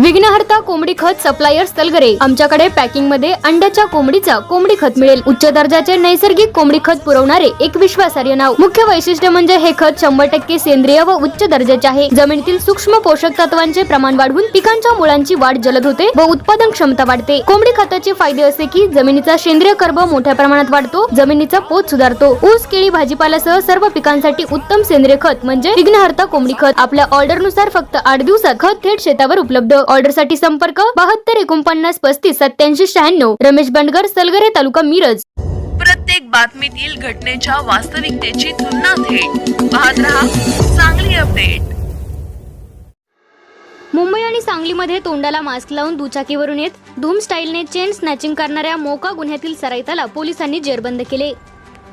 विघ्नहर्ता कोंबडी खत सप्लायर तलगरे। आमच्याकडे पॅकिंग मध्ये अंड्याच्या कोंबडीचा कोंबडी खत मिळेल। उच्च दर्जाचे नैसर्गिक कोंबडी खत पुरवणारे एक विश्वासार्ह नाव। मुख्य वैशिष्ट्य म्हणजे हे खत 100% सेंद्रिय व उच्च दर्जाचे आहे। जमिनीतील सूक्ष्म पोषक तत्वांचे प्रमाण वाढवून पिकांच्या मुळांची वाढ जलद होते व उत्पादन क्षमता वाढते। कोंबडी खताचे फायदे असे की जमिनीचा सेंद्रिय कर्ब मोठ्या प्रमाणात वाढतो, जमिनीचा पोत सुधारतो। ऊस, केळी, भाजीपाल्यासह सर्व पिकांसाठी उत्तम सेंद्रिय खत म्हणजे विघ्नहर्ता कोंबडी खत। आपल्या ऑर्डर नुसार फक्त 8 दिवसात खत थेट शेतावर उपलब्ध। ऑर्डर साठी संपर्क 72 49 35 87 96। रमेश बंडगर, सलगरे, तालुका मिरज। प्रत्येक बातमीतील घटनेच्या वास्तविकतेची तुलना थेट पाहत रहा सांगली अपडेट। मुंबई आणि सांगलीमध्ये तोंडाला मास्क लावून दुचाकीवरून येत धूम स्टाईलने चेन स्नॅचिंग करणाऱ्या मोका गुन्ह्यातील सराईताला पोलिसांनी जेरबंद केले।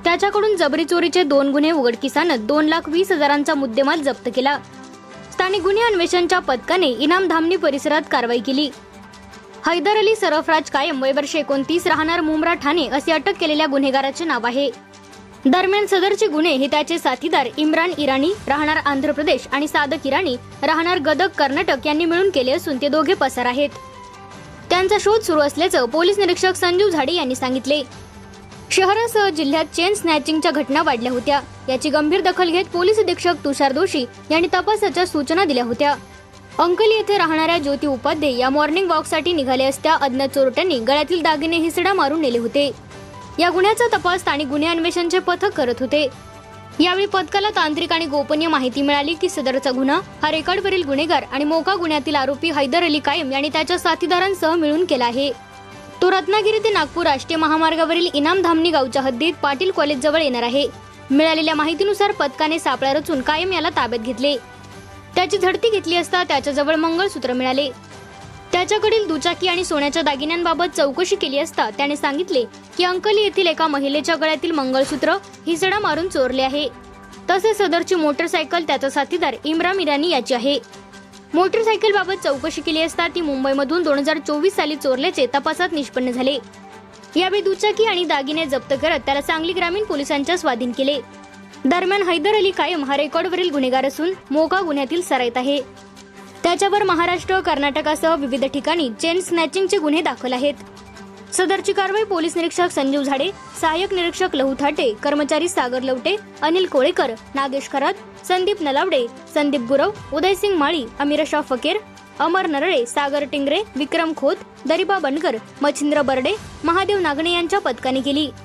त्याच्याकडून जबरी चोरीचे 2 गुन्हे उघडकीस आणत 2,20,000चा मुद्देमाल जप्त केला। स्थानिक गुन्हे अन्वेषणच्या पथकाने इनाम धामणी परिसरात कारवाई केली। हैदर अली सरफराज कायम, वय वर्ष 29, राहणार मुंब्रा ठाणे असे अटक केलेल्या गुन्हेगाराचे नाव आहे। दरम्यान सदरचे गुन्हे हे त्याचे साथीदार इम्रान इराणी, राहणार आंध्र प्रदेश आणि सादक इराणी, राहणार गदग, कर्नाटक यांनी मिळून केले असून ते दोघे पसार आहेत। त्यांचा शोध सुरू असल्याचं पोलीस निरीक्षक संजीव झाडे यांनी सांगितले। शहरासह जिल्ह्यात चेन स्नॅचिंगच्या घटना वाढल्या होत्या। याची गंभीर दखल घेत पोलीस अधीक्षक तुषार दोशी यांनी तपासाच्या सूचना दिल्या होत्या। अंकली येथे राहणाऱ्या ज्योती उपाध्ये या मॉर्निंग वॉकसाठी निघाले असता अज्ञात चोरट्यांनी गळ्यातील दागिने हिसडा मारून नेले होते। या गुन्ह्याचा तपास स्थानिक गुन्हे अन्वेषणचे पथक करत होते। यावेळी पथकाला तांत्रिक आणि गोपनीय माहिती मिळाली की सदरचा गुन्हा हा रेकॉर्डवरील गुन्हेगार आणि मोका गुन्ह्यातील आरोपी हैदर अली कायम यांनी त्याच्या साथीदारांसह मिळून केला आहे। तो रत्नागिरी ते नागपूर राष्ट्रीय महामार्गावरील इनाम धामणी गावच्या हद्दीत पाटील कॉलेज जवळ येणार आहे। मिळालेल्या माहितीनुसार पथकाने सापळा रचून कायम याला ताब्यात घेतले। त्याची झडती घेतली असता त्याच्याजवळ मंगळसूत्र मिळाले। त्याच्याकडील दुचाकी आणि सोन्याच्या दागिन्यांबाबत चौकशी केली असता त्याने सांगितले की अंकली येथील एका महिलेच्या गळ्यातील मंगळसूत्र हिसडा मारून चोरले आहे। तसेच सदरची मोटरसायकल त्याचा साथीदार इम्रान इराणी याची आहे। मोटरसायकल बाबत चौकशी केली असता ती मुंबईमधून 2024 साली चोरल्याचे तपासात निष्पन्न झाले। यावेळी दुचाकी आणि दागिने जप्त करत त्याला सांगली ग्रामीण पोलिसांच्या स्वाधीन केले। दरम्यान हैदर अली कायम हा रेकॉर्डवरील गुन्हेगार असून मोका गुन्ह्यातील सराईत आहे। त्याच्यावर महाराष्ट्र, कर्नाटकासह विविध ठिकाणी चेन स्नॅचिंगचे गुन्हे दाखल आहेत। सदरची कारवाई पोलीस निरीक्षक संजीव झाडे, सहाय्यक निरीक्षक लहू थाटे, कर्मचारी सागर लवटे, अनिल कोळेकर, नागेश खरात, संदीप नलावडे, संदीप गुरव, उदयसिंग माळी, अमीरशा फकीर, अमर नरळे, सागर टिंगरे, विक्रम खोत, दरिबा बनकर, मच्छिंद्र बर्डे, महादेव नागणे यांच्या पथकाने केली।